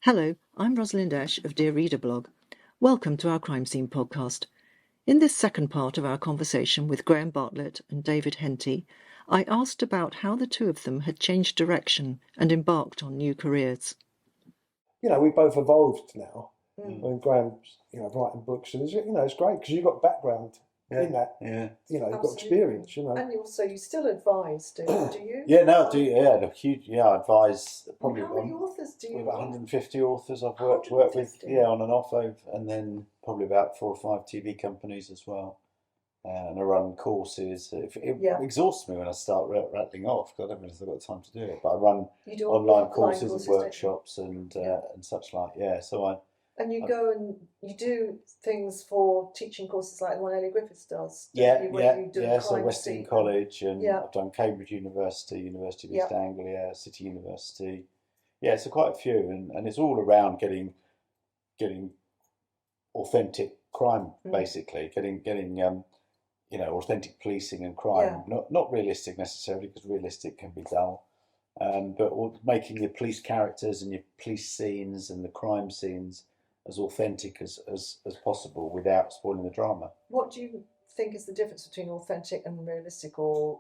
Hello, I'm Rosalind Ash of dearreader.blog. Welcome to our Crime Scene podcast. In this second part of our conversation with Graham Bartlett and David Henty, I asked about how the two of them had changed direction and embarked on new careers. We both evolved now. And Graham's, writing books, and it's great because you've got background in that. Yeah. You've got experience. And also, you still advise, do you? Yeah, no, I do. Yeah, huge. Yeah, I advise probably. How many authors do you? We've got 150 authors I've worked with. Yeah, on and off over, and then probably about 4 or 5 TV companies as well. And I run courses. It exhausts me when I start rattling off because I don't really have got time to do it. But I run online courses and workshops and such like. Yeah, so And you go and you do things for teaching courses like the one Ellie Griffiths does. So Western College, and I've done Cambridge University, University of East Anglia, City University. Yeah, so quite a few, and it's all around getting authentic crime, basically, getting authentic policing and crime. Not realistic necessarily, because realistic can be dull. But making your police characters and your police scenes and the crime scenes as authentic as possible without spoiling the drama. What do you think is the difference between authentic and realistic, or?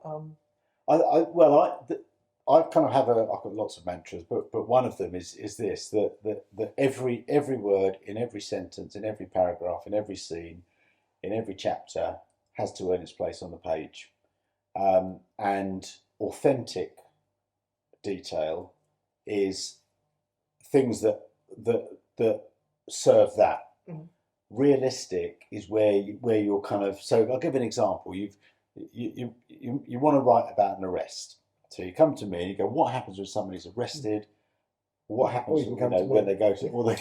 I kind of have I've got lots of mantras, but one of them is this, that every word in every sentence, in every paragraph, in every scene, in every chapter has to earn its place on the page, and authentic detail is things that serve that. Realistic is where you're kind of. So I'll give an example. You want to write about an arrest. So you come to me and you go, what happens when somebody's arrested? What happens when they go to what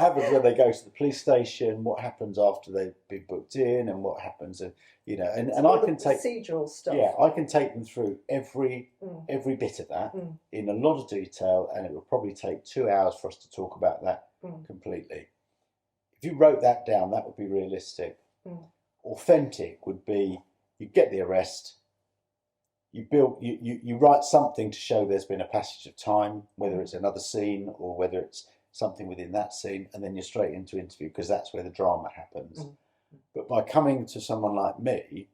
happens when they go to the police station? What happens after they've been booked in? And what happens, and I can take procedural stuff. Yeah, I can take them through every bit of that in a lot of detail, and it would probably take 2 hours for us to talk about that completely. If you wrote that down, that would be realistic. Authentic would be, you get the arrest. You write something to show there's been a passage of time, whether it's another scene or whether it's something within that scene, and then you're straight into interview because that's where the drama happens. But by coming to someone like me,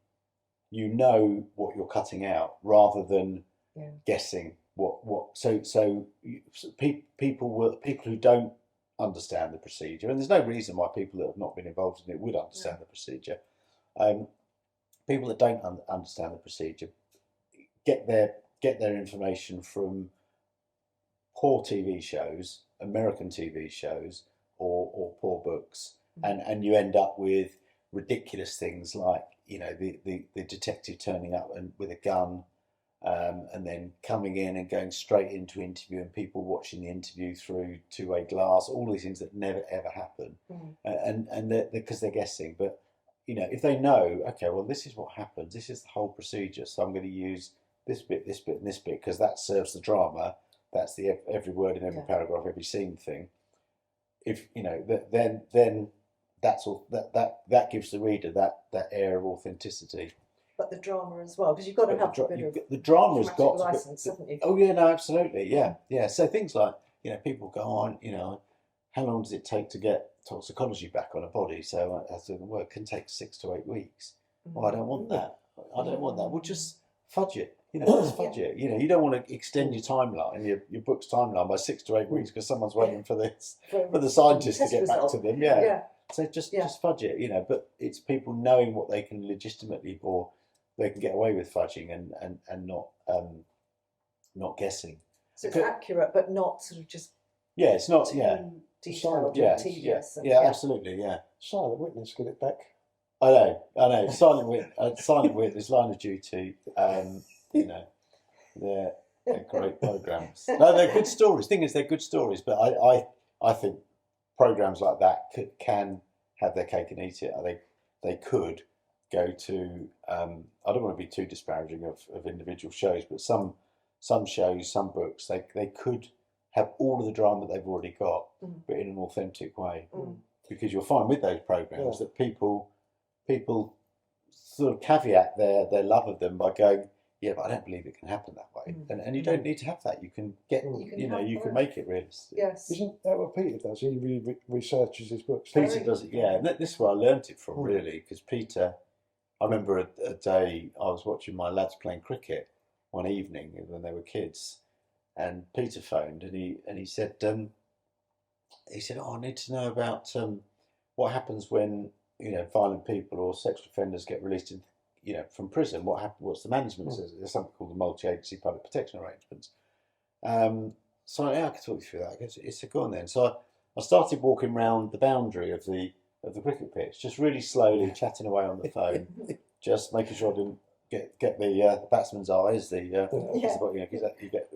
you know what you're cutting out rather than guessing what. So people who don't understand the procedure, and there's no reason why people that have not been involved in it would understand the procedure. People that don't understand the procedure get their information from poor TV shows, American TV shows, or poor books, and you end up with ridiculous things like the detective turning up and with a gun, and then coming in and going straight into interview, and people watching the interview through two-way glass. All these things that never ever happen, and because they're guessing. But if they know, okay, well, this is what happens. This is the whole procedure. So I'm going to use this bit, this bit, and this bit because that serves the drama. That's the every word in every paragraph, every scene thing. If then that's all. That gives the reader that air of authenticity. But the drama as well, because you've got to have a bit of the drama's got license, haven't you? Oh yeah, no, absolutely, yeah. So things like people go on, how long does it take to get toxicology back on a body? So as the word can take 6 to 8 weeks. Well, I don't want that. I don't want that. We'll just fudge it. Just fudge it. You don't want to extend your timeline, your book's timeline by 6 to 8 weeks because someone's waiting for the scientists to get back to them. So just fudge it. But it's people knowing what they can legitimately, or they can get away with fudging and not guessing. So it's accurate, but not sort of just. Yeah, it's not. Detailed, tedious. Absolutely. Yeah. Silent Witness, get it back. I know. Silent Witness, Line of Duty. They're great programs. No, they're good stories. Thing is, they're good stories. But I think programs like that can have their cake and eat it. I think they could go to. I don't want to be too disparaging of individual shows, but some shows, some books, they could have all of the drama they've already got, but in an authentic way. Because you'll find with those programs that people sort of caveat their love of them by going, yeah, but I don't believe it can happen that way. Mm. And you don't need to have that. You can get, you can make it realistic. Yes. Isn't that what Peter does? He really researches his books. Peter does it, yeah. And this is where I learnt it from, really, because Peter, I remember a day I was watching my lads playing cricket one evening when they were kids, and Peter phoned and he said, oh, I need to know about what happens when violent people or sexual offenders get released from prison. What's the management? There's something called the multi-agency public protection arrangements. So I could talk you through that. I guess it's a go on then. So I started walking around the boundary of the cricket pitch, just really slowly, chatting away on the phone, just making sure I didn't get the batsman's eyes. You get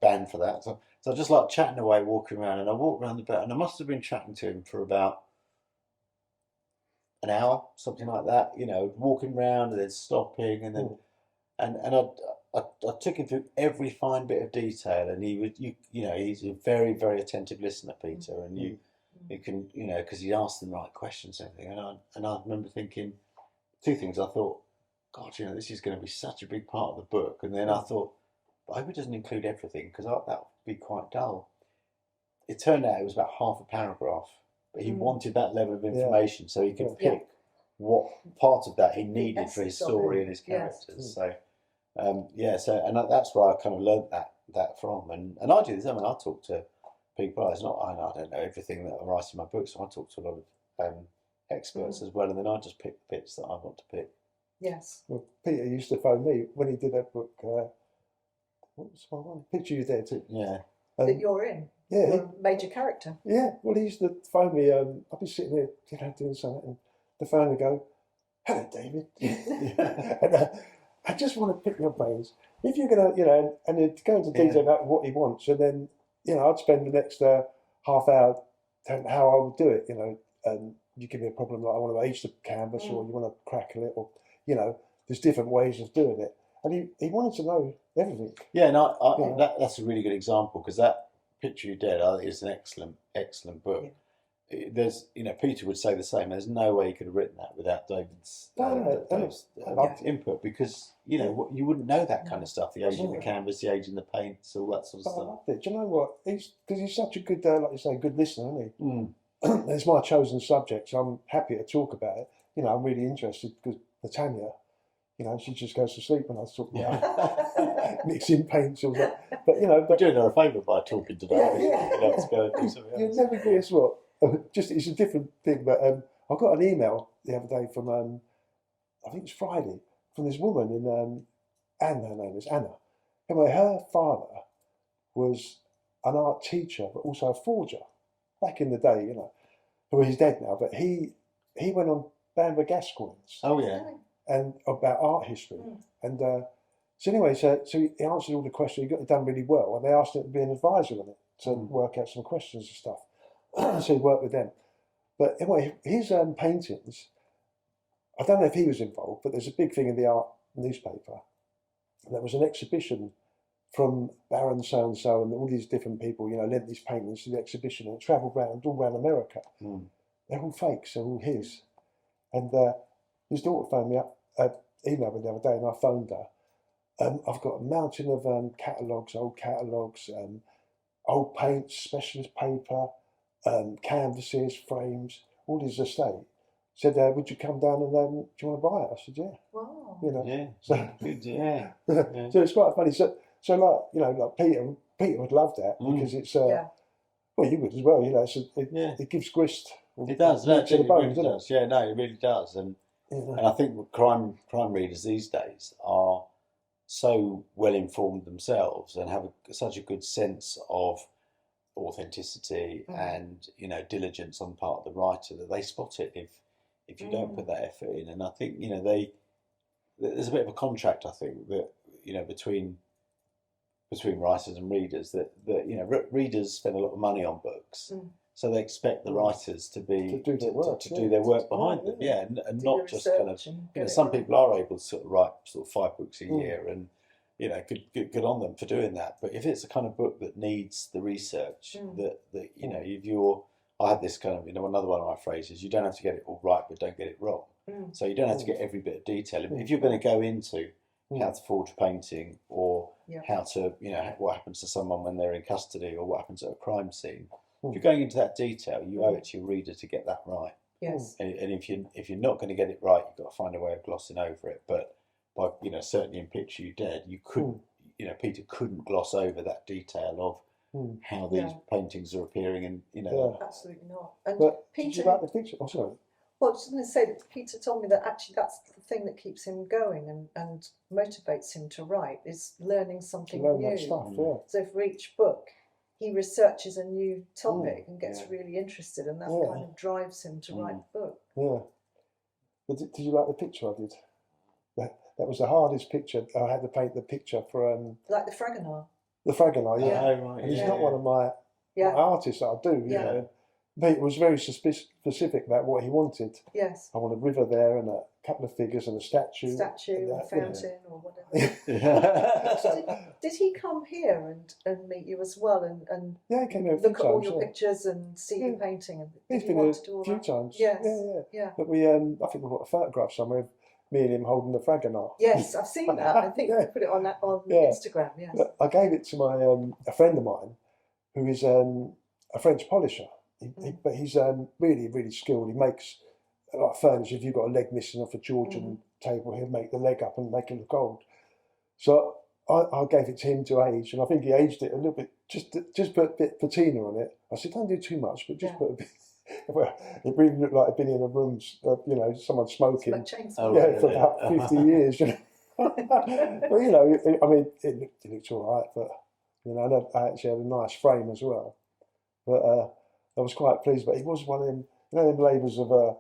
banned for that. So I just like chatting away, walking around, and I walked around the bat, and I must have been chatting to him for about an hour, something like that. Walking around and then stopping, and then and I took him through every fine bit of detail, and he would he's a very, very attentive listener, Peter, and you can because he asked the right questions and everything, and I remember thinking two things. I thought, God, this is going to be such a big part of the book, and then I thought, I hope it doesn't include everything because that would be quite dull. It turned out it was about half a paragraph, but he wanted that level of information so he could pick what part of that he needed for his story and his characters. So. That's where I kind of learnt that from, and I do this. I mean, I talk to people. I don't know everything that I write in my books. So I talk to a lot of experts as well, and then I just pick the bits that I want to pick. Yes. Well, Peter used to phone me when he did that book. What was my one? Picture You There Too. Yeah. That you're in. Yeah. You're a major character. Yeah. Well, he used to phone me. I'd be sitting there, doing something, and the phone would go, "Hello, David." And, I just want to pick your brains. If you're going to, and he'd go into detail about what he wants, and then, I'd spend the next half hour telling how I would do it, you give me a problem like I want to age the canvas or you want to crackle it or, there's different ways of doing it. And he wanted to know everything. Yeah, and that's a really good example because that Picture You Dead is an excellent book. Yeah. There's, Peter would say the same. There's no way he could have written that without David's input because, you wouldn't know that kind of stuff, the age of the canvas, the age in the paints, all that sort of stuff. I loved it. Do you know what? Because he's such a good, like you say, good listener, isn't he? It's my chosen subject, so I'm happy to talk about it. I'm really interested because Natanya, she just goes to sleep when I talk about mixing paints or that. But, We're doing her a favour by talking today. Let's go and do something else. You'll never guess what. It's a different thing, but I got an email the other day from I think it's Friday from this woman in Anna. Her name is Anna. Anyway, her father was an art teacher, but also a forger back in the day. Well, he's dead now, but he went on Bamber Gascoigne's. Oh yeah, and about art history, and so anyway, so he answered all the questions. He got it done really well, and they asked him to be an advisor on it to work out some questions and stuff. So he worked with them. But anyway, his paintings, I don't know if he was involved, but there's a big thing in the art newspaper. There was an exhibition from Baron so-and-so and all these different people, lent these paintings to the exhibition and it travelled all around America. They're all fakes, they're all his. And his daughter phoned me up, emailed me the other day and I phoned her. I've got a mountain of catalogues, old paints, specialist paper, canvases, frames, all his estate. Said, would you come down and do you want to buy it? I said, yeah. Wow. Yeah. So, good, yeah. So it's quite funny. So like Peter would love that because it's well, you would as well. It gives grist. It does. To the bones, doesn't it? Yeah, no, it really does. And I think crime readers these days are so well informed themselves and have such a good sense of authenticity and diligence on the part of the writer that they spot it if you don't put that effort in. And I think there's a bit of a contract, I think, that between writers and readers that readers spend a lot of money on books, so they expect the writers to do their work behind them, and not just kind of some people are able to sort of write sort of 5 books a year and. Good on them for doing that. But if it's a kind of book that needs the research, I have this kind of, another one of my phrases, you don't have to get it all right, but don't get it wrong. So you don't have to get every bit of detail. If you're going to go into how to forge a painting, or Yeah. how to, what happens to someone when they're in custody, or what happens at a crime scene. Mm. If you're going into that detail, you owe it to your reader to get that right. Yes. And if you're not going to get it right, you've got to find a way of glossing over it. But by certainly in Picture You Dead, you couldn't, Peter couldn't gloss over that detail of how these paintings are appearing, and Absolutely not. And But Peter, did you like the picture? Oh, sorry. well, I was going to say that Peter told me that actually that's the thing that keeps him going and motivates him to write, is learning something Learn new. that stuff, yeah. So for each book, he researches a new topic and gets really interested, and that kind of drives him to write the book. Yeah. But did you like the picture I did? That was the hardest picture. I had to paint the picture for Like the Fragonard. the Fragonard, Yeah. Right, And he's not one of my artists that I do, you know. But it was very specific about what he wanted. Yes. I want a river there and a couple of figures and a statue. A fountain, or whatever. Yeah. Did he come here and meet you as well and Yeah, he came here a few look at all times. your pictures and see your painting? And He's did he been want here to do all a few that? times. Yes. Yeah. But we, I think we've got a photograph somewhere of me and him holding the Fragonard. Yes, I've seen that. I think we put it on Instagram. Yes. But I gave it to my a friend of mine who is a French polisher. But he's really, really skilled. He makes like furniture. If you've got a leg missing off a Georgian table, he'll make the leg up and make it look old. So I gave it to him to age, and I think he aged it a little bit. Just put a bit patina on it. I said, don't do too much, but just put a bit. Well, it really looked like it'd been in a room, someone smoking. For about 50 years. But I mean, it looked all right. But I actually had a nice frame as well. But I was quite pleased. But it was one of them, them labours of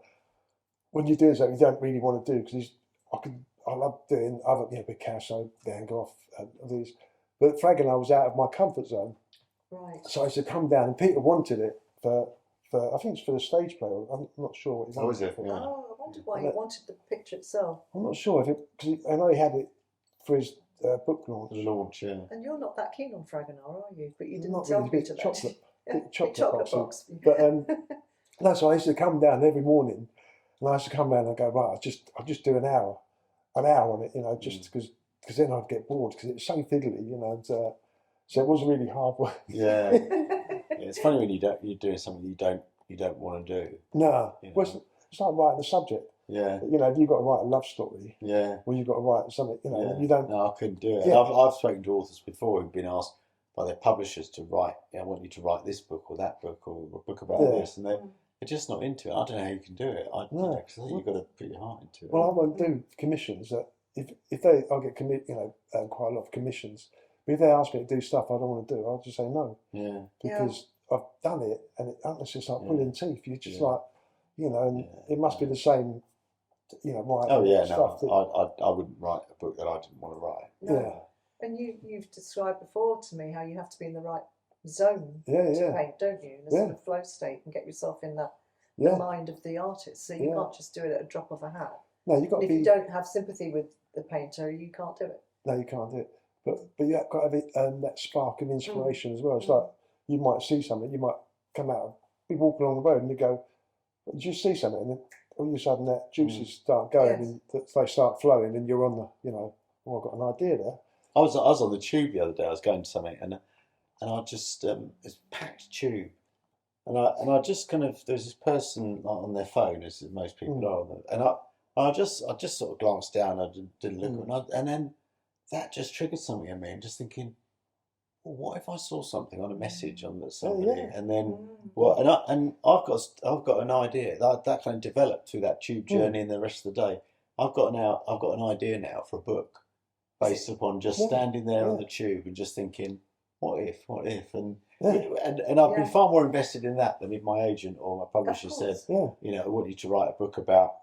when you're doing something you don't really want to do, because I love doing other, Picasso, Van Gogh, these. But Fragonard was out of my comfort zone. Right. So I used to come down, and Peter wanted it for I think it's for the stage play. I'm not sure what he wanted. Oh, is it? Yeah. Oh, I wondered why he wanted the picture itself. I'm not sure because I know he had it for his book launch. Yeah. And you're not that keen on Fragonard, are you? But you didn't Not tell really, Peter bit that. chocolate box. But no, so I used to come down every morning, and I used to come down and go, right, I'll just do an hour on it, just because then I'd get bored because it was so fiddly, and so it was really hard work. Yeah. It's funny when you're doing something you don't want to do. No, well, it's like writing a subject. Yeah. If you've got to write a love story, Yeah. well, you've got to write something. You don't. No, I couldn't do it. Yeah. I've spoken to authors before who've been asked by their publishers to write. I want you to write this book or that book or a book about this, and they're just not into it. I don't know how you can do it. I think you've got to put your heart into it. Well, I won't do commissions. That if I'll get quite a lot of commissions. But if they ask me to do stuff I don't want to do, I'll just say no. Yeah. Because I've done it, and it's just like pulling teeth. You're just like, and it must be the same, writing stuff. I wouldn't write a book that I didn't want to write. No. Yeah. And you've described before to me how you have to be in the right zone to paint, don't you? In a sort of flow state, and get yourself in the mind of the artist. So you can't just do it at a drop of a hat. No, you've got to if you don't have sympathy with the painter, you can't do it. No, you can't do it. But you've got to have that spark of inspiration as well. It's like you might see something, you might come out, be walking along the road, and you go, "Did you see something?" And then all of a sudden, that juices start going, and they start flowing, and you're on the, I've got an idea there. I was on the tube the other day. I was going to something, and I just it's packed tube, and I just kind of, there's this person on their phone, as most people are, and I just sort of glanced down, I didn't look, and then that just triggered something in me, and just thinking, well, what if I saw something on a message on somebody, and then and I've got an idea that kind of developed through that tube journey and the rest of the day. I've got an idea now for a book based upon just standing there on the tube and just thinking, what if, and I've been far more invested in that than if my agent or my publisher said, I want you to write a book about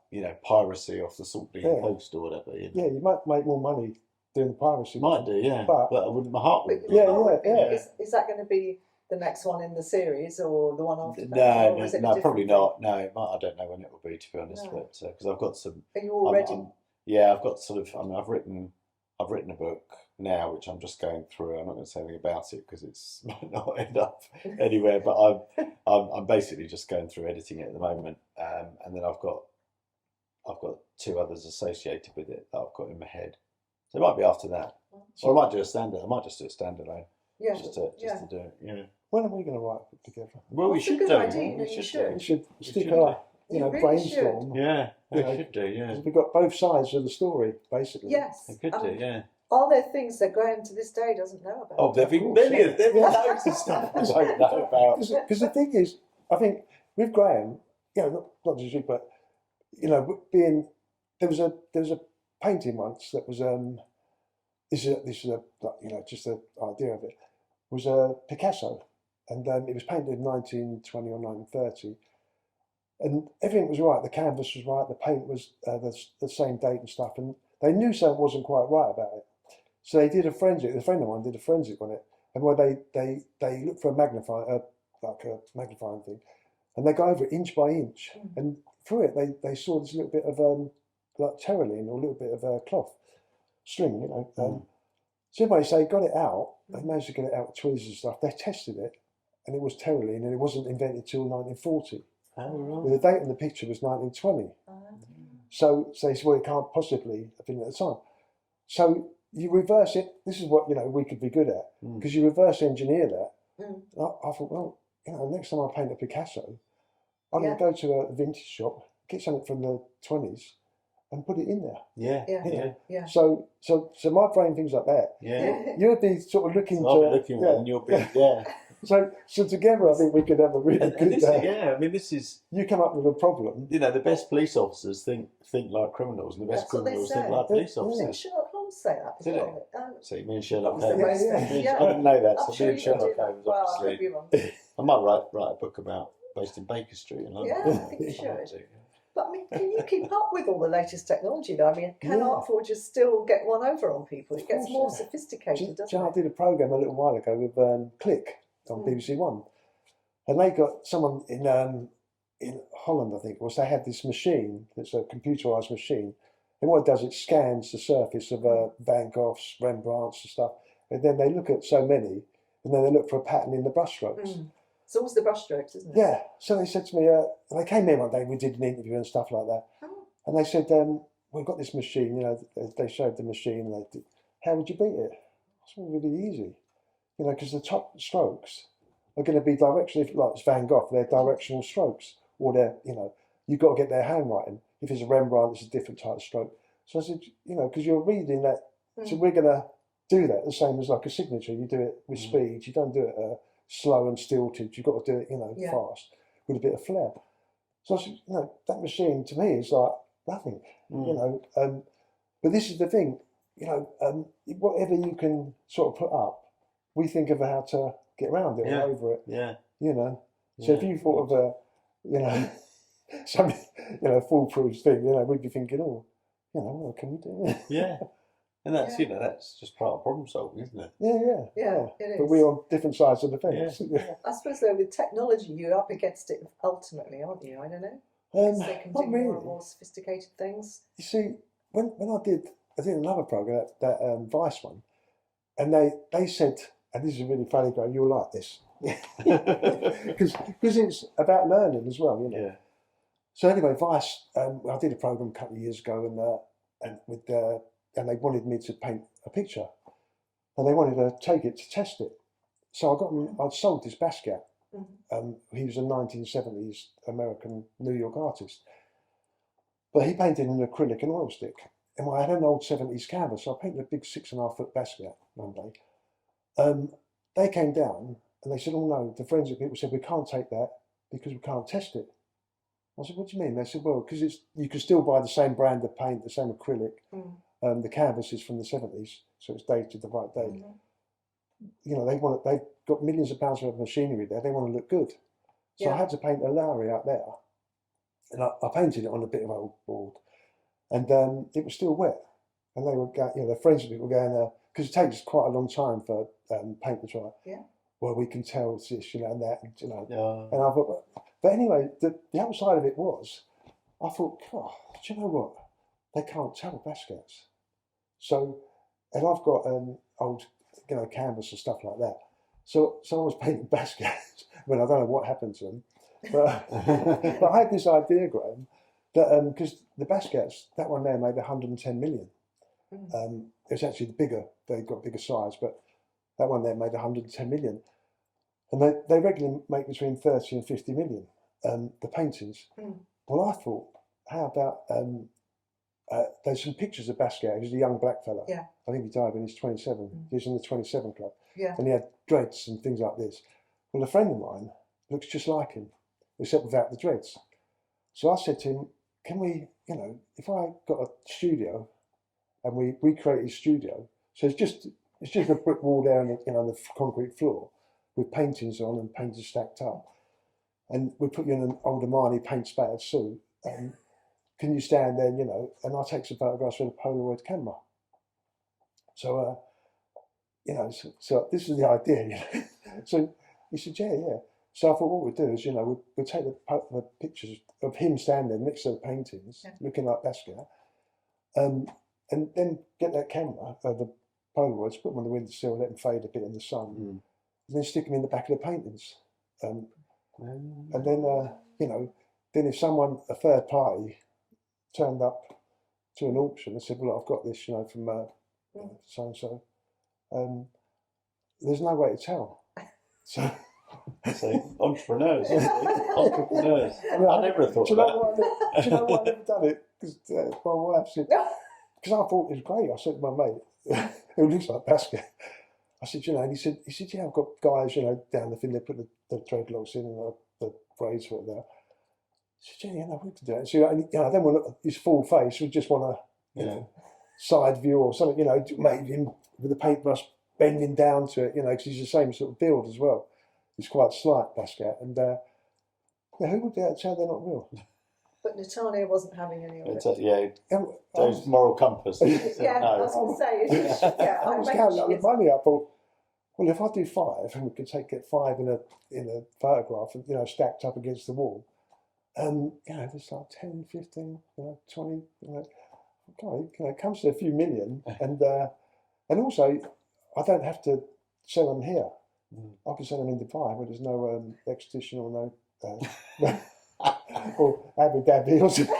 piracy off the Saltbean Coast or whatever. Yeah, you might make more money doing the piracy. Might do, yeah. But I wouldn't. My heart would. Is that going to be the next one in the series or the one after that? No, probably not. No, it might, I don't know when it will be, to be honest. But because I've got some. Are you all ready? I've got sort of. I mean, I've written a book now, which I'm just going through. I'm not going to say anything about it because it's might not end up anywhere. But I'm basically just going through editing it at the moment, and then I've got two others associated with it that I've got in my head. So it might be after that. So I might do a standard. I might just do a standalone. Yeah. Just to do it. Yeah. When are we going to write it together? Well, we That's a should good do. idea, We you should. We should We stick should our, You really brainstorm. Yeah, we You know, should do. Yeah. 'Cause we've got both sides of the story, basically. Yes. We could do. Yeah. Are there things that Graham to this day doesn't know about? Oh, there've been millions. There've been loads of stuff I don't know about. Because the thing is, I think with Graham, not just you, but being there was a painting once that was this is a just an idea of it, was a Picasso, and it was painted in 1920 or 1930, and everything was right. The canvas was right, the paint was the same date and stuff, and they knew something wasn't quite right about it. So they did a forensic. A friend of mine did a forensic on it, and where they looked for a magnifying thing, and they go over it inch by inch, and through it they saw this little bit of like terylene or a little bit of cloth string, So anyway, so they got it out. They managed to get it out with tweezers and stuff. They tested it, and it was terylene, and it wasn't invented till 1940. Oh, right. The date on the picture was 1920. So they said, well, it can't possibly have been at the time. So you reverse it. This is what we could be good at, because you reverse engineer that. I thought, well, next time I paint a Picasso, I'm going to go to a vintage shop, get something from the 20s, and put it in there. Yeah. So my brain thinks like that. Yeah. You'd be sort of looking I'll be looking and you'll be So together, I think we could have a really good. I mean, this is. You come up with a problem. The best police officers think like criminals, and the best criminals think like police officers. Sherlock Holmes say that as well. So you mean Sherlock He's the Holmes? most- I didn't know that. I'm So sure being you can do Sherlock that. Holmes, Well, I could obviously. be wrong. I might write a book based in Baker Street in London. Yeah, I think you should. But I mean, can you keep up with all the latest technology though? I mean, can art forgers still get one over on people? It gets more sophisticated, doesn't I it? did a programme a little while ago with Click on BBC One, and they got someone in Holland, I think it was. They had this machine that's a computerised machine, and what it does, it scans the surface of Van Goghs, Rembrandts and stuff, and then they look at so many, and then they look for a pattern in the brushstrokes. It's always the brushstrokes, isn't it? Yeah. So they said to me, they came in one day, we did an interview and stuff like that, and they said, we've got this machine, they showed the machine, and they did, how would you beat it? I said, well, really easy, because the top strokes are going to be directional, like it's Van Gogh, they're directional strokes, or they're, you've got to get their handwriting. If it's a Rembrandt, it's a different type of stroke. So I said, because you're reading that, so we're going to do that the same as like a signature. You do it with speed, you don't do it slow and stilted, you've got to do it, fast, with a bit of flair. So I said, that machine to me is like nothing, but this is the thing, whatever you can sort of put up, we think of how to get around it or over it. So if you thought of some foolproof thing, we'd be thinking, what can we do? Yeah. And that's that's just part of problem solving, isn't it? Yeah, it is. But we're on different sides of the fence. I suppose though with technology you're up against it ultimately, aren't you? I don't know. Because they can do more and more sophisticated things. You see, when I did another program, that Vice one, and they said, and this is really funny, Graham, you'll like this, because it's about learning as well, Yeah. So anyway, Vice, I did a program a couple of years ago, and they wanted me to paint a picture, and they wanted to take it to test it. So I'd sold this Basquiat. He was a 1970s American New York artist, but he painted an acrylic and oil stick. And I had an old 70s canvas, so I painted a big 6.5 foot Basquiat one day. They came down and they said, "Oh no," the forensic people said, "We can't take that because we can't test it." I said, "What do you mean?" They said, "Well, because you can still buy the same brand of paint, the same acrylic. The canvas is from the 70s, so it's dated the right date. They've got millions of pounds worth of machinery there. They want to look good. So I had to paint a Lowry out there, and I painted it on a bit of old board, and it was still wet. And they were, the forensic people were going there because it takes quite a long time for paint to dry. Yeah. Well, we can tell it's this, and that, and Yeah. and I thought, but anyway, the outside of it was, I thought, oh, do you know what? They can't tell Basquiat's. So, and I've got old, canvas and stuff like that. So I was painting Basquiat's. I don't know what happened to them, but but I had this idea, Graham, that because the Basquiat's, that one there made 110 million, It was actually they got bigger size, but that one there made 110 million. And they regularly make between 30 and 50 million, the paintings. Well, I thought, how about, there's some pictures of Basquiat. He was a young black fella. Yeah. I think he died when he was 27. He was in the 27 Club. Yeah. And he had dreads and things like this. Well, a friend of mine looks just like him, except without the dreads. So I said to him, can we, if I got a studio and we recreate his studio, so it's just a brick wall there and the concrete floor with paintings on and paintings stacked up, and we put you in an old Armani paint spattered suit, and can you stand there, and I'll take some photographs with a Polaroid camera. So, so this is the idea. So he said, yeah. So I thought what we'd do is, we'd take the pictures of him standing next to the paintings, looking like Basquiat, and then get that camera, the Polaroids, put them on the windowsill, let them fade a bit in the sun, and then stick them in the back of the paintings. And then, then if a third party, turned up to an auction and said, well, I've got this, from so-and-so, there's no way to tell. So entrepreneurs. Entrepreneurs. I never thought of that. Do you know why I've never done it? Because my wife said, because I thought it was great. I said to my mate, who looks like Basquiat, I said, and he said, yeah, I've got guys, down the thing, they put the dreadlocks in and the braids were there. I said, yeah, we can do it. So, then when his full face, we just want a, side view or something, made him with the paintbrush bending down to it, because he's the same sort of build as well. He's quite slight, Basquiat, and who would be able to tell they're not real? But Natania wasn't having any of it. Those moral compass. Yeah, no. I was going to say, I was counting up the money. I thought, well, if I do 5, and we can get 5 in a photograph, and stacked up against the wall, there's like 10, 15, 20, it comes to a few million, and also I don't have to sell them here. I can sell them in Dubai where there's no extradition or no or Abu Dhabi or something,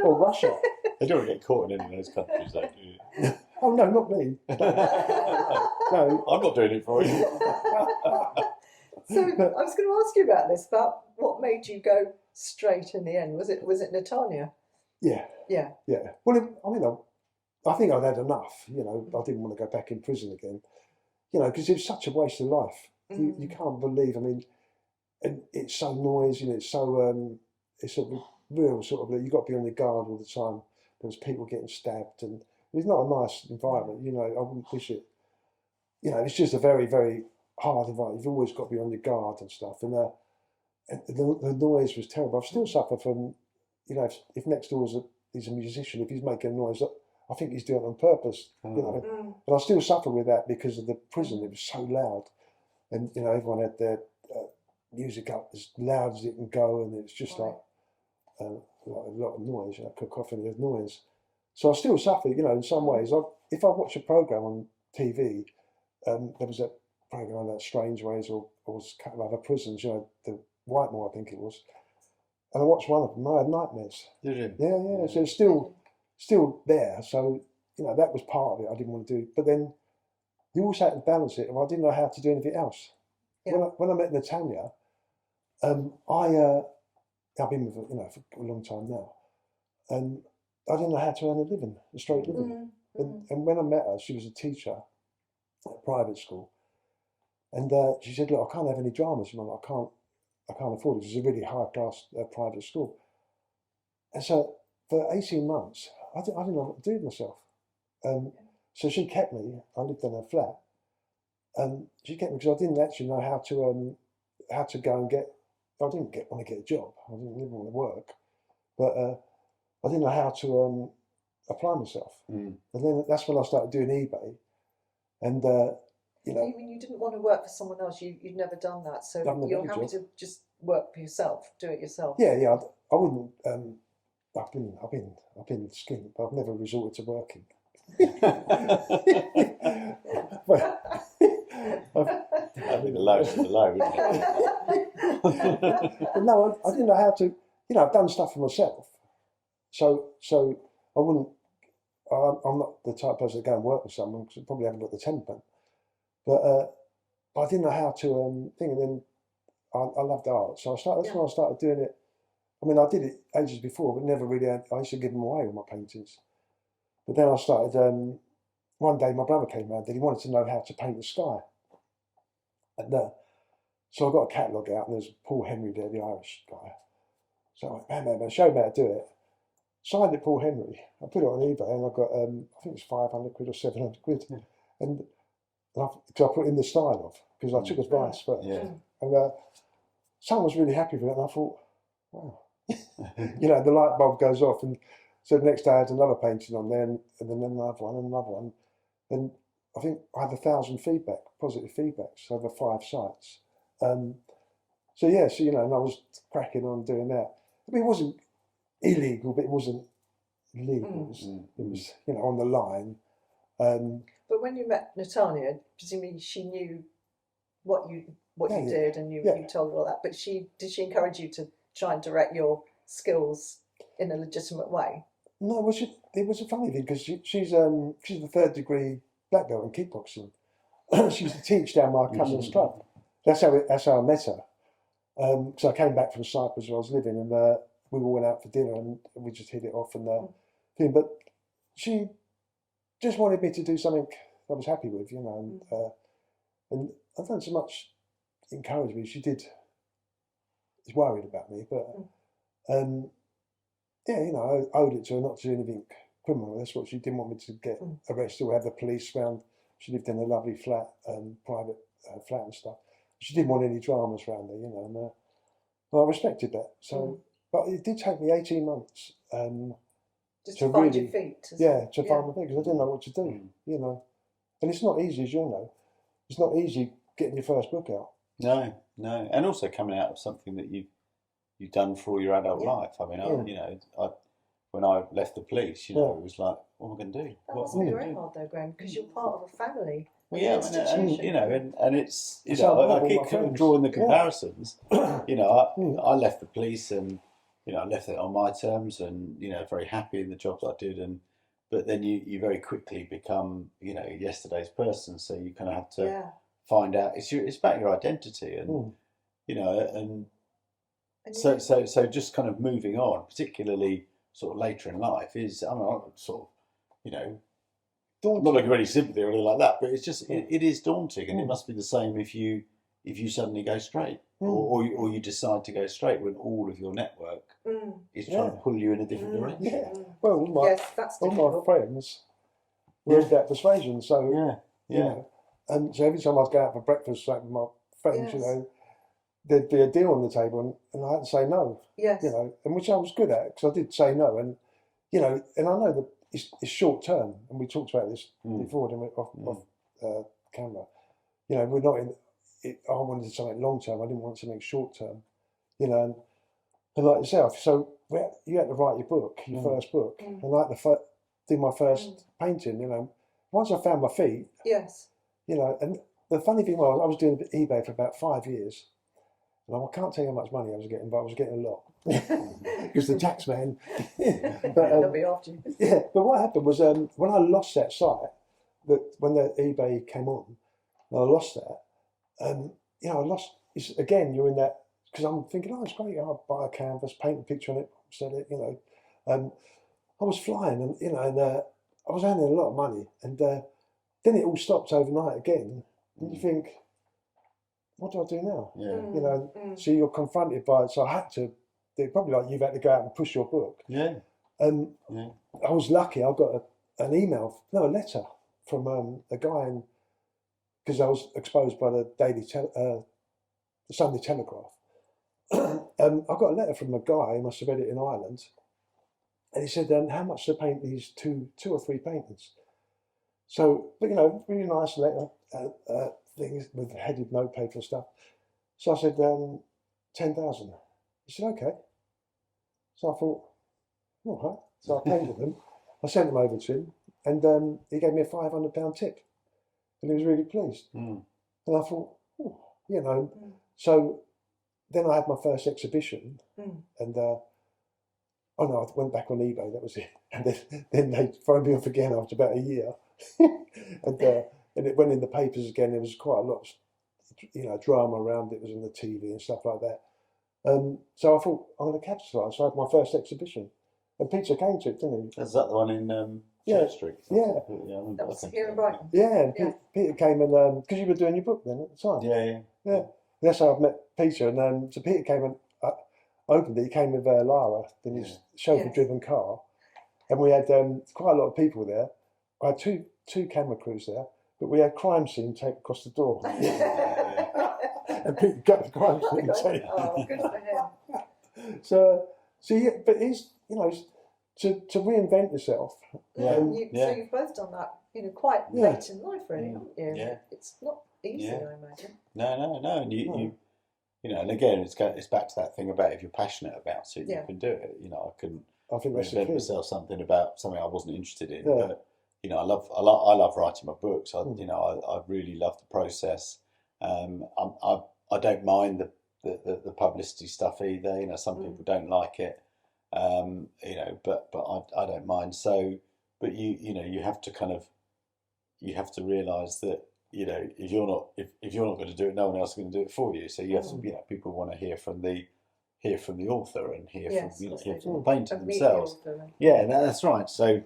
or Russia. They don't get caught in any of those countries, though, do you? Oh no, not me. No, I'm not doing it for you. So I was going to ask you about this, about what made you go straight in the end. Was it Natania? Yeah. Well, I think I'd had enough. I didn't want to go back in prison again. Because it's such a waste of life. You can't believe. And it's so noisy. It's so it's a real sort of. You've got to be on your guard all the time. There was people getting stabbed, and it's not a nice environment. I wouldn't wish it. It's just a very, very hard environment. You've always got to be on your guard and stuff. And the noise was terrible. I still suffer from, if next door is a musician, if he's making noise, I think he's doing it on purpose, But I still suffer with that because of the prison. It was so loud, and everyone had their music up as loud as it can go, and it's just like a lot of noise, cacophony of noise. So I still suffer, in some ways. If I watch a program on TV, there was a program about Strange Ways or a couple of other prisons, the Whitemore, I think it was, and I watched one of them. I had nightmares. Did you? Yeah. So it's still there. So that was part of it. I didn't want to do, but then you also had to balance it. And I didn't know how to do anything else. Yeah. When I met Natania, I've been with her, for a long time now, and I didn't know how to earn a living, a straight living. And when I met her, she was a teacher at a private school, and she said, "Look, I can't have any dramas, Mum. I can't afford it. It's a really high class private school." And so for 18 months, I didn't know what to do with myself. So she kept me. I lived in her flat, and she kept me because I didn't actually know how to go and get. I didn't want to get a job. I didn't even want to work, but I didn't know how to apply myself. And then that's when I started doing eBay, and you didn't want to work for someone else. You'd never done that, so you're happy to just work for yourself, do it yourself. Yeah. I wouldn't. I've been skint, but I've never resorted to working. I mean, the lowest of the low, isn't it? But no, I didn't know how to. I've done stuff for myself, so I wouldn't. I'm not the type of person to go and work with someone because I probably haven't got the temperament. But I didn't know how to think, and then I loved art, so that's when I started doing it. I mean, I did it ages before, but never really. I used to give them away, all my paintings. But then I started. One day, my brother came round and he wanted to know how to paint the sky. And so I got a catalogue out, and there's Paul Henry there, the Irish guy. So I went, man, show me how to do it. Signed it, Paul Henry. I put it on eBay, and I got, I think it was 500 quid or 700 quid. Yeah. And because I put in the style of, because I took advice first. Yeah. And someone was really happy with it, and I thought, wow. The light bulb goes off, and so the next day I had another painting on there, and then another one, and another one. And I think I had 1,000 positive feedbacks over 5 sites. And I was cracking on doing that. I mean, it wasn't illegal, but it wasn't legal. It was, on the line. But when you met Natania, presumably she knew what you did, and you told her all that. But did she encourage you to try and direct your skills in a legitimate way? No, it was a funny thing because she's the 3rd degree black belt in kickboxing. She used to teach down my cousin's club. That's how I met her. So I came back from Cyprus where I was living, and we all went out for dinner, and we just hit it off and thing. But she just wanted me to do something I was happy with, and I don't so much encourage me. She did. Was worried about me, but. I owed it to her not to do anything criminal. That's what she didn't want me to get arrested or have the police round. She lived in a lovely flat, private flat and stuff. She didn't want any dramas around her, and I respected that. So, but it did take me 18 months just to find your feet. To find my feet, because I didn't know what to do, And it's not easy, as you'll know. It's not easy getting your first book out. No, and also coming out of something that you've done for all your adult life. I mean, when I left the police, it was like, what am I going to do? That must be very hard though, Graham, because you're part of a family. Well, yeah, and it's I keep drawing the comparisons. I left the police, and I left it on my terms, and very happy in the jobs I did, but then you very quickly become yesterday's person, so you kind of have to find out it's about your identity, and and. So just kind of moving on, particularly sort of later in life, is I'm sort of, daunting. Not looking for any sympathy or anything like that, but it's just it is daunting, and it must be the same if you suddenly go straight, or you decide to go straight when all of your network is trying to pull you in a different direction. Yeah. Well, all my friends were of that persuasion, so and so every time I'd go out for breakfast with my friends, there'd be a deal on the table, and I had to say no. Yes. And which I was good at, because I did say no, and and I know that it's short term, and we talked about this before, didn't we, off camera. We're not in. I wanted something long term. I didn't want something short term. And like yourself, so you had to write your book, your first book, and I had to do my first painting. Once I found my feet. Yes. And the funny thing was, I was doing eBay for about 5 years. I can't tell you how much money I was getting, but I was getting a lot. Because the tax man. They'll be after you. Yeah, but what happened was when I lost that site, when the eBay came on, and I lost that, I lost, again, you're in that, because I'm thinking, it's great, I'll buy a canvas, paint a picture on it, sell it, I was flying, and, I was earning a lot of money, and then it all stopped overnight again, and you think, what do I do now? Yeah. So you're confronted by it. So I had to do it, probably like you've had to go out and push your book. Yeah. I was lucky. I got a letter from a guy because I was exposed by the the Sunday Telegraph. I got a letter from a guy who must have read it in Ireland, and he said, "How much to paint these two or three paintings?" So, but really nice letter. Things with headed notepaper and stuff. So I said, 10,000. He said, okay. So I thought, all right. So I painted them. I sent them over to him, and he gave me a £500 tip, and he was really pleased. And I thought, so then I had my first exhibition, and Oh no, I went back on eBay. That was it. And then they phoned me off again after about a year, and it went in the papers again. There was quite a lot of drama around it. It was on the TV and stuff like that. So I thought I'm going to capitalise. So I had my first exhibition, and Peter came to it, didn't he? Is that the one in Yeah. Church Street? Yeah. That was here in Brighton. Yeah, and Yeah. Peter came and because you were doing your book then at the time. Yeah. That's how I've met Peter, and so Peter came and opened it. He came with Lara in his chauffeur-driven car, and we had quite a lot of people there. I had two camera crews there, but we had crime scene tape across the door. And Peter got the crime scene tape. Oh, good for him. So yeah, but it's to reinvent yourself. Yeah. So you've both done that, quite late in life, really, haven't you? Yeah. It's not easy, I imagine. No, and you and again, it's back to that thing about if you're passionate about it, you can do it. I think that's reinvent the myself something about something I wasn't interested in, Yeah. but I love writing my books. I really love the process. I don't mind the publicity stuff either. Some people don't like it, but I don't mind. So, but you have to realise that if you're not going to do it, no one else is going to do it for you. So you have to people want to hear from the author and hear from the painter themselves. Yeah, that's right. So,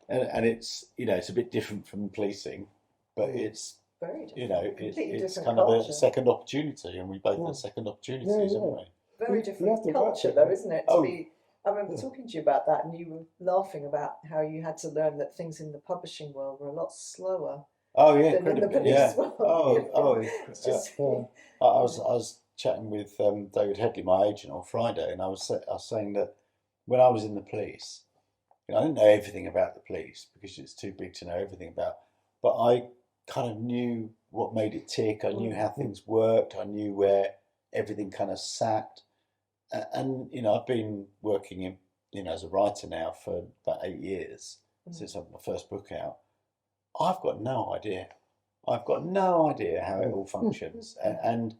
and it's it's a bit different from policing, but it's very different. it's kind of a second opportunity, and we both had second opportunities, haven't we? Very different culture, though, isn't it? I remember talking to you about that, and you were laughing about how you had to learn that things in the publishing world were a lot slower. Oh yeah, than in the incredibly. police world. It's just. I was chatting with David Henty, my agent, on Friday, and I was saying that when I was in the police, I didn't know everything about the police because it's too big to know everything about, but I kind of knew what made it tick. I knew how things worked. I knew where everything kind of sat, and I've been working as a writer now for about 8 years since I had my first book out. I've got no idea. I've got no idea how it all functions, and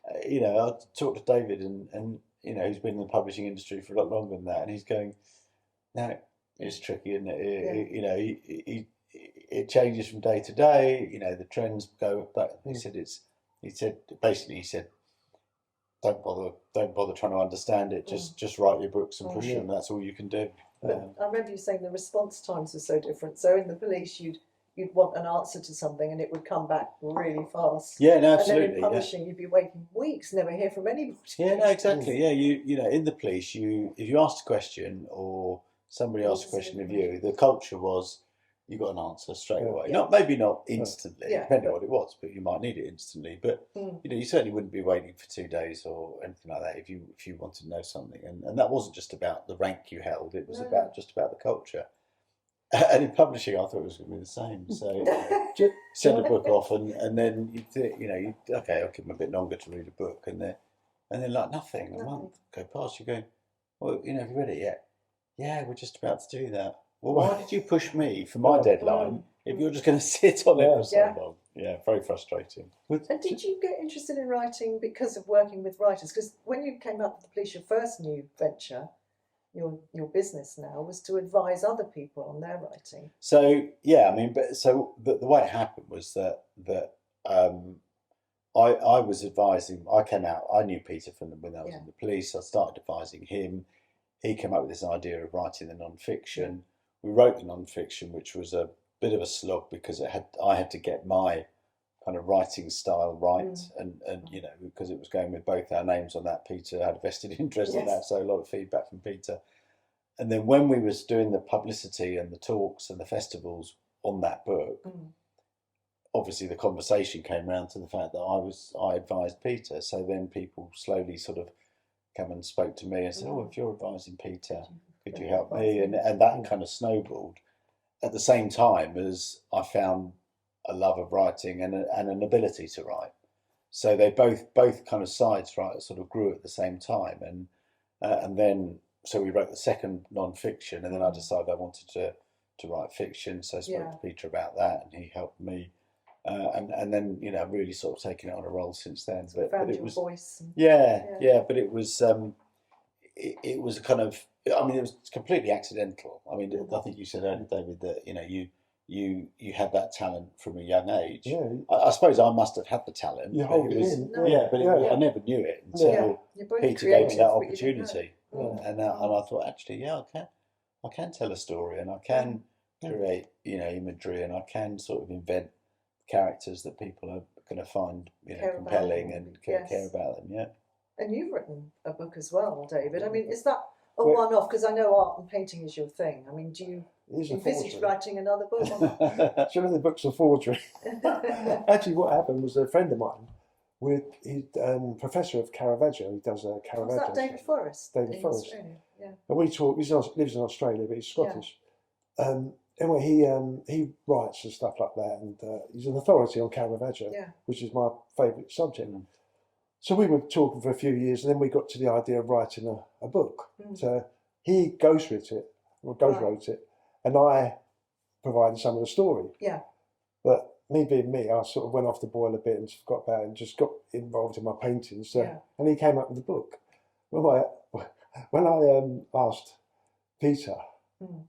I talked to David, and he's been in the publishing industry for a lot longer than that, and he's going, no, it's tricky, isn't it? It changes from day to day. The trends go. But he said don't bother trying to understand it. Just write your books and push them. That's all you can do. But I remember you saying the response times were so different. So in the police, you'd want an answer to something, and it would come back really fast. Yeah, no, absolutely. And then in publishing, you'd be waiting weeks, never hear from anybody. Yeah, no, exactly. Yeah, in the police, if you asked a question or somebody asked a question of you, the culture was you got an answer straight away. Yeah. Maybe not instantly, Yeah, depending on what it was, but you might need it instantly. But you certainly wouldn't be waiting for 2 days or anything like that if you wanted to know something. And that wasn't just about the rank you held; it was just about the culture. And in publishing, I thought it was going to be the same. So send a book off, and then you think, okay, I'll give them a bit longer to read a book, and then like nothing. A month go past, you're going, well, have you read it yet? Yeah, we're just about to do that. Well, why did you push me for my deadline if you're just going to sit on it for so long? Yeah, very frustrating. And did you get interested in writing because of working with writers? Because when you came up with the police, your first new venture, your business now, was to advise other people on their writing. So yeah, the way it happened was that I was advising. I came out. I knew Peter from when I was in the police. I started advising him. He came up with this idea of writing the non-fiction. We wrote the non-fiction, which was a bit of a slog because I had to get my kind of writing style right, and because it was going with both our names on that. Peter had a vested interest in that, so a lot of feedback from Peter. And then when we was doing the publicity and the talks and the festivals on that book, obviously the conversation came around to the fact that I advised Peter. So then people slowly sort of come and spoke to me and said, "Oh, if you're advising Peter, could you help me?" And that kind of snowballed. At the same time as I found a love of writing and an ability to write, so they both kind of sides sort of grew at the same time, and then so we wrote the second non-fiction, and then I decided I wanted to write fiction, so I spoke to Peter about that, and he helped me, and then really sort of taken it on a roll since then. So but it was voice. But it was it was a kind of I mean, it was completely accidental. I mean, I think you said earlier, David, that you had that talent from a young age. Yeah. I suppose I must have had the talent. You but hold it it was, in. I never knew it until You're both Peter gave me creative, that but you didn't know. opportunity, and I thought, actually, I can tell a story, and I can create, imagery, and I can sort of invent characters that people are going to find, Care compelling about. and Yes. care about them. Yeah. And you've written a book as well, David. I mean, is that a one-off? Because I know art and painting is your thing. I mean, do you envisage writing another book? Some of the books are forgery. Actually, what happened was a friend of mine, he's professor of Caravaggio. He does Caravaggio. Was that David Forrest? David Forrest. Australia? Yeah. And we talk. He lives in Australia, but he's Scottish. Anyway, he writes and stuff like that, and he's an authority on Caravaggio, which is my favourite subject. So we were talking for a few years, and then we got to the idea of writing a book. So he ghostwrote it, and I provided some of the story. Yeah. But me being me, I sort of went off the boil a bit and forgot about it and just got involved in my paintings. And he came up with the book. When I asked Peter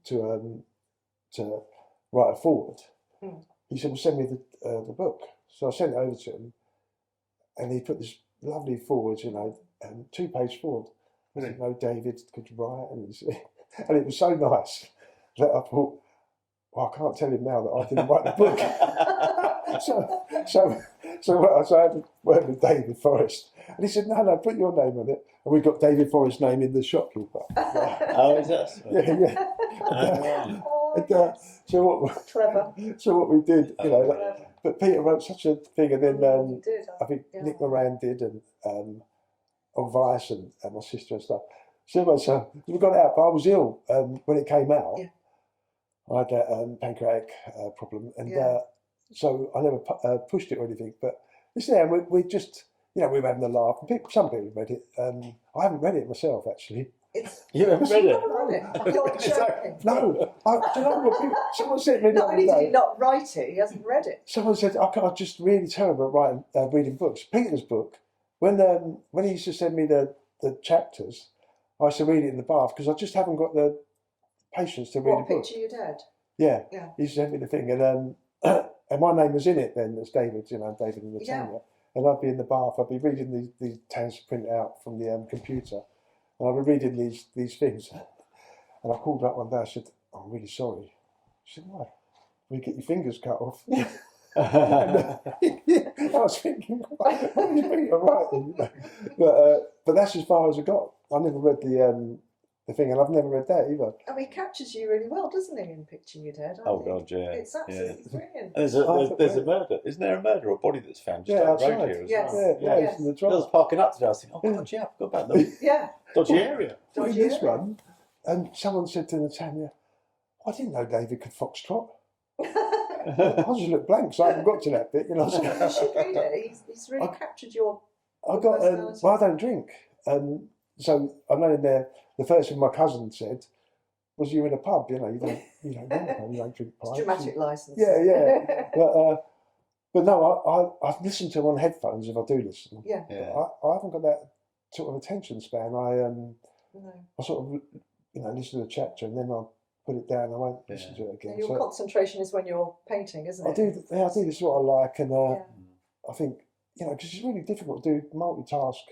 to write a foreword, he said, "Well, send me the book." So I sent it over to him, and he put this lovely foreword, 2-page foreword. I didn't know David could write, and it was so nice that I thought, well, I can't tell him now that I didn't write the book. so I had to work with David Forrest, and he said, "No, put your name on it." And we got David Forrest's name in the shopkeeper. Oh, is that? Clever. So what we did, but Peter wrote such a thing, and then Did, I think Nick Moran did, and on Vice, and my sister and stuff. So we got it out, but I was ill when it came out. Yeah. I had a pancreatic problem, and so I never pushed it or anything. But it's there, and we just, we were having a laugh. Some people read it. I haven't read it myself, actually. You haven't read it? You're joking. No, do you know what? Someone said to me the Not other only did day. he not write it, he hasn't read it. Someone said, I'm just really terrible at reading books. Peter's book, when he used to send me the chapters, I used to read it in the bath because I just haven't got the patience to read a book. Picture Your Dad? Yeah. Yeah. He sent me the thing, and my name was in it then as David, David and Natalia. And I'd be in the bath, I'd be reading these tales printed out from the computer, and I'd be reading these things. And I called her up one day, I said, "I'm really sorry." She said, "Why? We get your fingers cut off." I was thinking, what is Peter writing? But that's as far as I got. I never read the thing, and I've never read that either. I mean, he captures you really well, doesn't he, in Picture Your Dad? Oh God, yeah. It's absolutely brilliant. And there's a murder. Isn't there a murder or body that's found just down the road here as well? Yeah. In the I drive. was parking up today. I was thinking, oh God, yeah, I forgot about them. Dodgy area. In this one, and someone said to Natalia, "I didn't know David could foxtrot." I just looked blank, so I haven't got to that bit. You should read it. He's really captured your personality. Well, I don't drink. So I know in there, the first thing my cousin said was, "You're in a pub, you don't run a pub, you don't drink pints." It's dramatic license. Yeah. But no, I've listened to them on headphones if I do listen. Yeah. I haven't got that sort of attention span. I sort of listen to the chapter and then I'll put it down. I won't listen to it again. Your concentration is when you're painting, isn't it? I do. This is what I like, and I think because it's really difficult to do multitask.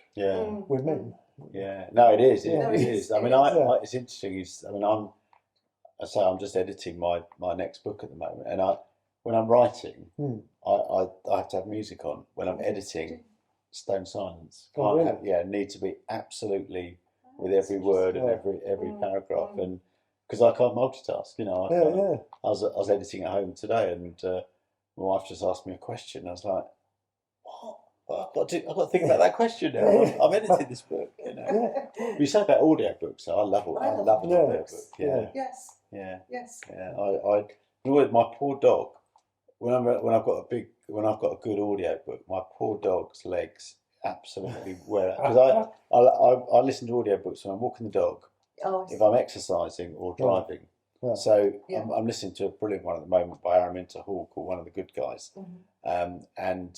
With men. Yeah, no, it is. It is. I mean, it's interesting. I'm just editing my next book at the moment, and when I'm writing, I have to have music on. When I'm editing, stone silence. Need to be absolutely with every word and every paragraph, and because I can't multitask. I was editing at home today, and my wife just asked me a question. I was like, what? I've got to think about that question now. I'm editing this book. You say about audio books, so I love an audio book. Yes. My poor dog. When I've got a good audio book, my poor dog's legs absolutely wear out. Because I listen to audio books when I'm walking the dog, if I'm exercising or driving. Yeah. So I'm listening to a brilliant one at the moment by Araminta Hall called One of the Good Guys, and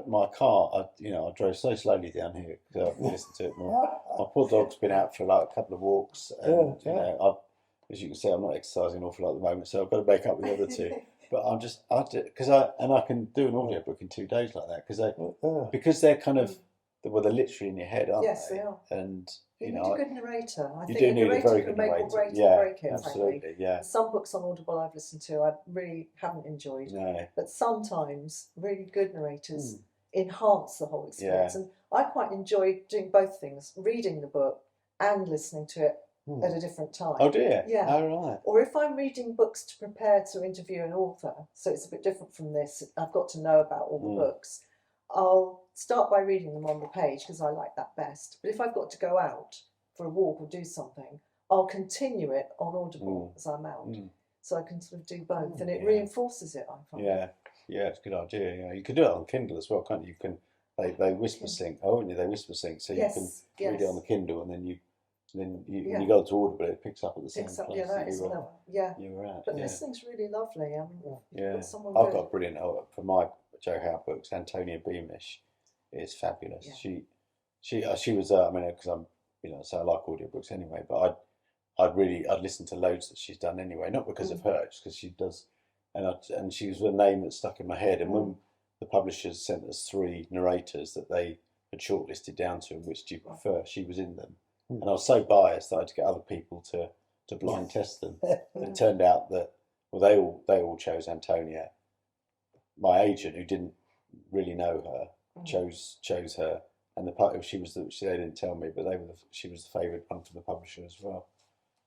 my car, I drove so slowly down here because I listened to it more. My poor dog's been out for like a couple of walks, and as you can see, I'm not exercising an awful lot at the moment, so I've got to make up with the other two. But I can do an audiobook in 2 days like that because they're kind of they're literally in your head, aren't they? Yes, they are. And you need a good narrator. I you think do a need a narrator very can good make or narrator. break it. Absolutely, Frankly. yeah. Some books on Audible I've listened to I really haven't enjoyed, but sometimes really good narrators enhance the whole experience. And I quite enjoy doing both things: reading the book and listening to it at a different time. Oh dear. Yeah. Oh right. Or if I'm reading books to prepare to interview an author, so it's a bit different from this. I've got to know about all the books. I'll start by reading them on the page because I like that best. But if I've got to go out for a walk or do something, I'll continue it on Audible as I'm out. So I can sort of do both, and it reinforces it, I find. Yeah, it's a good idea. Yeah, you can do it on Kindle as well, can't you? You can. They whisper sync, haven't you? They whisper sync, so you can read it on the Kindle, and then you when you go to Audible, it picks up at the same place. Yeah, that is clever. Yeah, you were at. But listening's really lovely. I mean, I've got a brilliant for my Joe Howe books. Antonia Beamish is fabulous. Yeah. She was. I mean, because I'm, so I like audiobooks anyway. But I'd listen to loads that she's done anyway, not because of her, just because she does. And she was a name that stuck in my head. And when the publishers sent us 3 narrators that they had shortlisted down to, which do you prefer? She was in them. And I was so biased that I had to get other people to blind test them. And it turned out that they all chose Antonia. My agent, who didn't really know her, chose her, and they didn't tell me, but she was the favourite one from the publisher as well.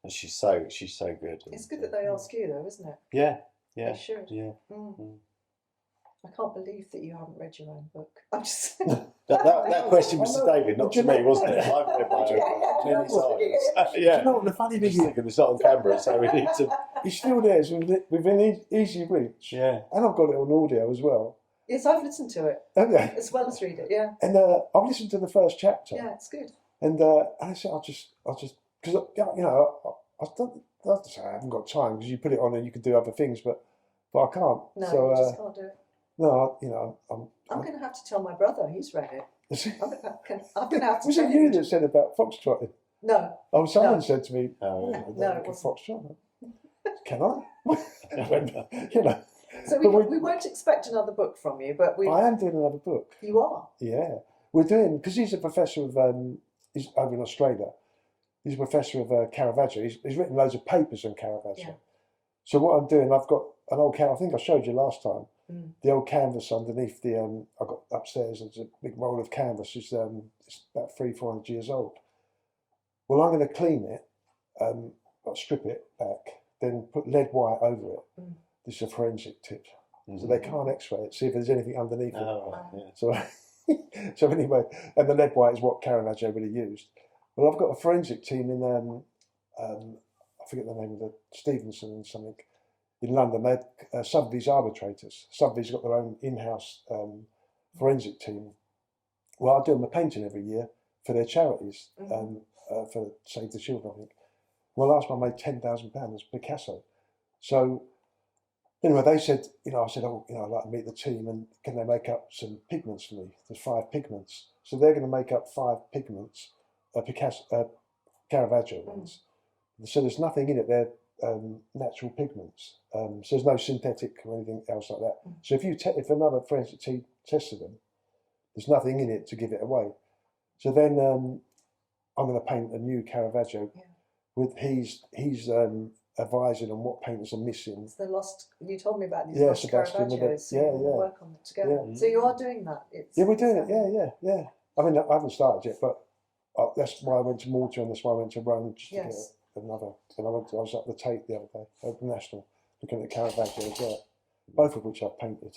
And she's so good. It's good that they ask you though, isn't it? Yeah. They should. Yeah. I can't believe that you haven't read your own book. I'm just that question was to David, not to me, wasn't it? I've read my own many times. Do you know what the funny thing is? It's not on camera, so we need to. It's still there. It's within easy reach. Yeah. And I've got it on audio as well. Yes, I've listened to it. Okay. As well as read it. Yeah. And I've listened to the first chapter. Yeah, it's good. And I said, I'll just because I haven't got time because you put it on and you can do other things, but I can't. No, so, you just can't do it. No, I'm going to have to tell my brother. He's read it. I'm going to have to. Was it you that said about foxtrotting? No. Oh, someone said to me, no, it wasn't. Foxtrot. Can I? So we won't expect another book from you, but I am doing another book. You are? Yeah. We're doing, because he's a professor of, he's over in Australia. He's a professor of Caravaggio. He's written loads of papers on Caravaggio. Yeah. So what I'm doing, I've got an old canvas, I think I showed you last time, the old canvas underneath the, I've got upstairs, there's a big roll of canvas, it's about 300-400 years old. Well, I'm going to clean it, I'll strip it back, then put lead white over it. This is a forensic tip. So they can't x-ray it, see if there's anything underneath it. Right, yeah. So anyway, and the lead white is what Caravaggio really used. Well, I've got a forensic team in, I forget the name of the Stevenson and something, in London. They're Sotheby's arbitrators. Sotheby's got their own in-house forensic team. Well, I do them a painting every year for their charities, for Save the Children, I think. Well, last one I made £10,000, Picasso. So anyway, they said, I said, I'd like to meet the team and can they make up some pigments for me? There's 5 pigments. So they're going to make up 5 pigments, Caravaggio ones. So there's nothing in it, they're natural pigments. So there's no synthetic or anything else like that. So if another forensic team tested them, there's nothing in it to give it away. So then I'm going to paint a new Caravaggio with he's advising on what painters are missing. It's the lost. You told me about these lost Caravaggios. So we'll work on it together. Yeah. So you are doing that. We're doing it. Yeah. I mean, I haven't started yet, but that's why I went to Malta and that's why I went to Rome just to get another. And I was at the Tate the other day, at the National, looking at Caravaggio as well. Both of which I've painted.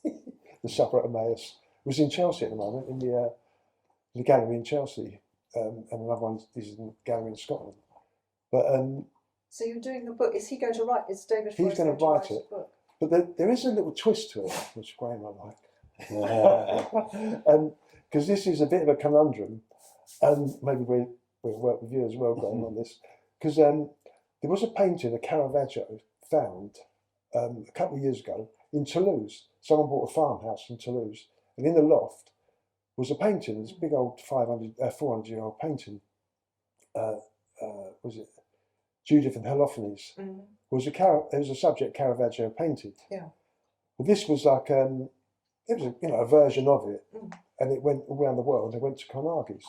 The Supper at Emmaus was in Chelsea at the moment in the gallery in Chelsea, and another one is in the gallery in Scotland. But so you're doing the book. Is he going to write? Is David? He's going to write it. Book? But there is a little twist to it, which Graham I like. Because this is a bit of a conundrum, and maybe we'll work with you as well, Graham, on this. Because there was a painting, a Caravaggio, found a couple of years ago in Toulouse. Someone bought a farmhouse in Toulouse, And in the loft was a painting, this big old 400-year-old painting. Was it Judith and Holofernes? It was a subject Caravaggio painted. Yeah. But this was like it was a version of it, and it went around the world. It went to Carnegie's,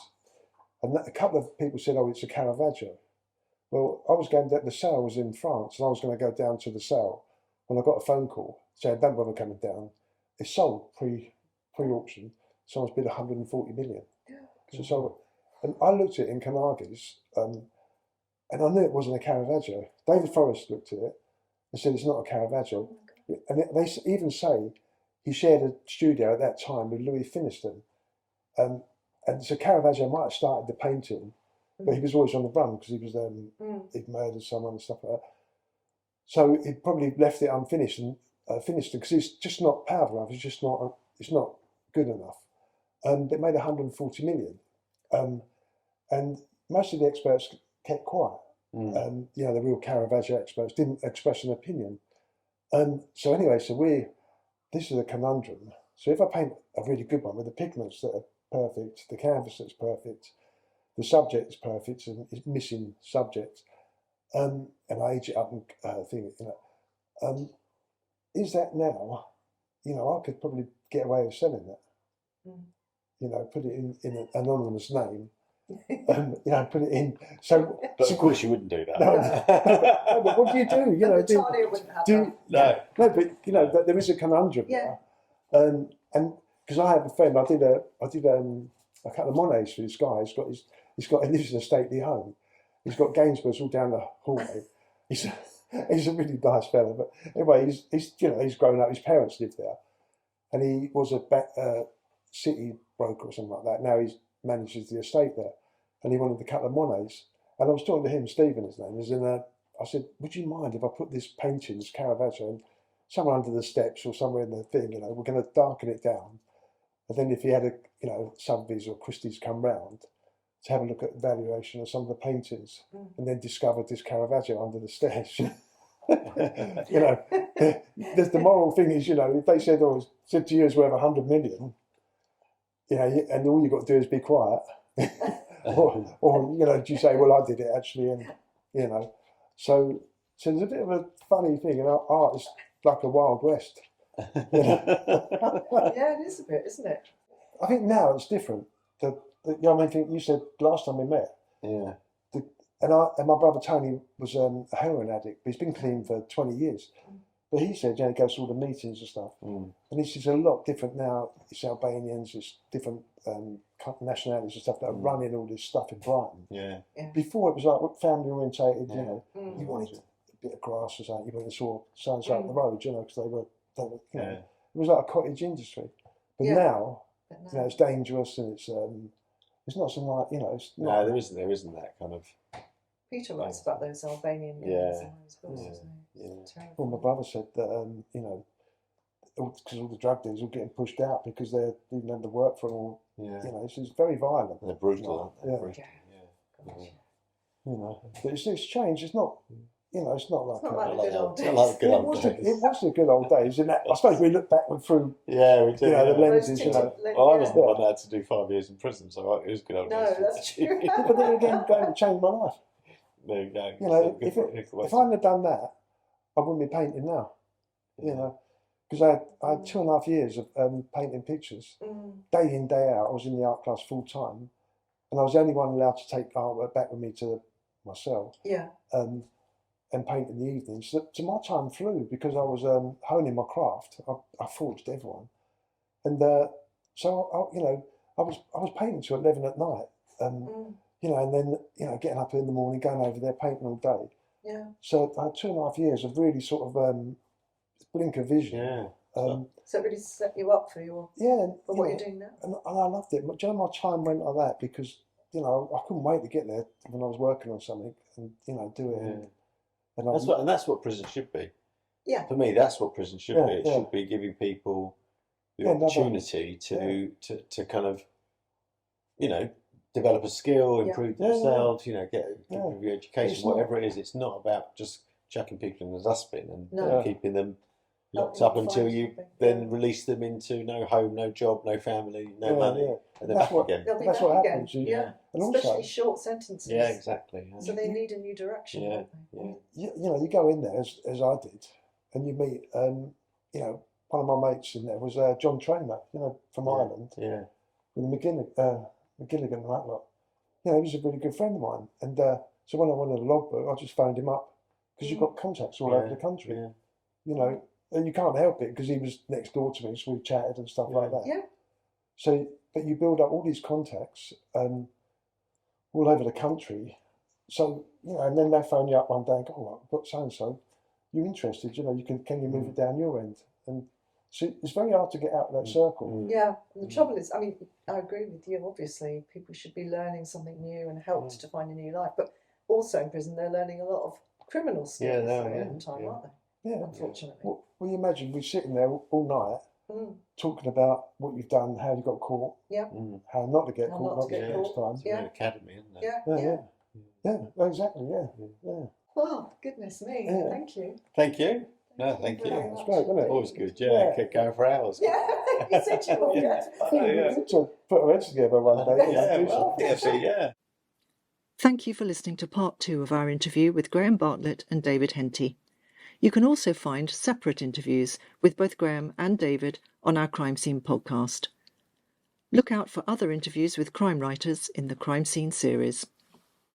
and a couple of people said, "Oh, it's a Caravaggio." Well, I was going down, the sale was in France, and I was going to go down to the sale when I got a phone call saying, "Don't bother coming down. It's sold pre-auction. Someone's bid 140 million." So and I looked at it in Carnegie's, and I knew it wasn't a Caravaggio. David Forrest looked at it and said, "It's not a Caravaggio." And they even say he shared a studio at that time with Louis Finiston. And so Caravaggio might have started the painting, but he was always on the run because he was he'd murdered someone and stuff like that. So he probably left it unfinished and finished it because it's just not powerful enough. It's not good enough. It made 140 million, and most of the experts kept quiet. The real Caravaggio experts didn't express an opinion. So anyway, this is a conundrum. So if I paint a really good one with the pigments that are perfect, the canvas that's perfect, the subject is perfect and it's missing subject, and I age it up and is that now? I could probably get away with selling that. Put it in an anonymous name. Put it in. So, but of course, you wouldn't do that. No, but what do you do? Natalia wouldn't have that. No, but there is a conundrum there, and because I have a friend, I did a couple of Monets for this guy. He lives in a stately home. He's got Gainsboroughs all down the hallway. He's a really nice fella, but anyway, he's grown up. His parents lived there, and he was a city broker or something like that. Now he manages the estate there, and he wanted a couple of Monets. And I was talking to him, Stephen, his name is, and I said, "Would you mind if I put this painting, this Caravaggio, somewhere under the steps or somewhere in the thing? We're going to darken it down, and then if he had Sotheby's or Christie's come round to have a look at the valuation of some of the paintings, and then discovered this Caravaggio under the stairs." The moral thing is, if they said, "Oh, said to you it's worth 100 million," and all you've got to do is be quiet, or do you say, "Well, I did it actually," and so there's a bit of a funny thing, art is like a Wild West. Yeah, it is a bit, isn't it? I think now it's different. I think you said last time we met. Yeah. And my brother Tony was a heroin addict, but he's been clean for 20 years. But he said, he goes to all the meetings and stuff. And it's just a lot different now. It's Albanians, it's different nationalities and stuff that are running all this stuff in Brighton. Yeah. Before it was like family orientated, you wanted a bit of grass or something, you went and saw so-and-so up the road, because it was like a cottage industry. But now, it's dangerous and it's not something like, it's not. No, there isn't that kind of. Peter writes about those Albanian Yeah. Well, my brother said that, because all the drug dealers were getting pushed out because they didn't have to work for them. It's very violent. And they're brutal, aren't they? Yeah. But it's changed. It's not, it's not like the good old days. Not like the good old days. It was the good old days. And I suppose we look backward through, Yeah, we do. the lenses, Well, I wasn't the one that had to do 5 years in prison, so it was good old days. No, that's true. But then again, going to change my life. There you go. If I hadn't have done that, I wouldn't be painting now. Because I had 2.5 years of painting pictures, day in, day out. I was in the art class full time, and I was the only one allowed to take artwork back with me to my cell. Yeah. And paint in the evenings. So my time flew because I was honing my craft. I forged everyone, and so I was painting till 11 at night. And then getting up in the morning, going over there, painting all day. Yeah. So I had 2.5 years of really sort of blink of vision. Yeah. So it really set you up for what you're doing now. And I loved it. But my time went like that because I couldn't wait to get there when I was working on something and do it. Yeah. That's what prison should be. Yeah. For me, that's what prison should be. It should be giving people the opportunity to kind of, develop a skill, improve themselves, get your education, whatever it is. It's not about just chucking people in the dustbin and keeping them locked Help up them until find you something. then release them into no home, no job, no family, no Yeah, money, yeah. and they're That's back what- again. They'll be That's back what again. happens. Yeah. And Especially also, short sentences. Yeah, exactly. Yeah. So they need a new direction, Yeah, don't they? yeah. you know, you go in there as I did, and you meet, you know, one of my mates in there was John Trainer, you know, from Ireland, Yeah. with McGilligan and that lot. You know, he was a really good friend of mine. And so when I wanted a logbook, I just phoned him up because you've got contacts all over the country, Yeah. you know, and you can't help it because he was next door to me, so we chatted and stuff like that. Yeah. So, but you build up all these contacts all over the country. So, you know, and then they phone you up one day and go, oh, I've got so-and-so, you're interested, you know, can you move it down your end? And so it's very hard to get out of that circle. Yeah, and the trouble is, I mean, I agree with you, obviously. People should be learning something new and helped to find a new life. But also in prison, they're learning a lot of criminal skills no, all yeah, the time, yeah. aren't they? Yeah. Unfortunately. Well, you imagine we're sitting there all night talking about what you've done, how you got caught, Yeah. how not to get How caught, not not to to get get next caught. time. Yeah. An academy, isn't it? Yeah, Yeah, yeah. yeah, exactly, yeah. Oh, goodness me. Yeah. Thank you. Thank you. No, thank you. very It's much great, isn't it? Always good. Yeah, Yeah. keep going for hours. Yeah, you said you would. Yeah. I think we need to put our heads together one day. Yeah, do well, something. yeah. Thank you for listening to part 2 of our interview with Graham Bartlett and David Henty. You can also find separate interviews with both Graham and David on our Crime Scene podcast. Look out for other interviews with crime writers in the Crime Scene series.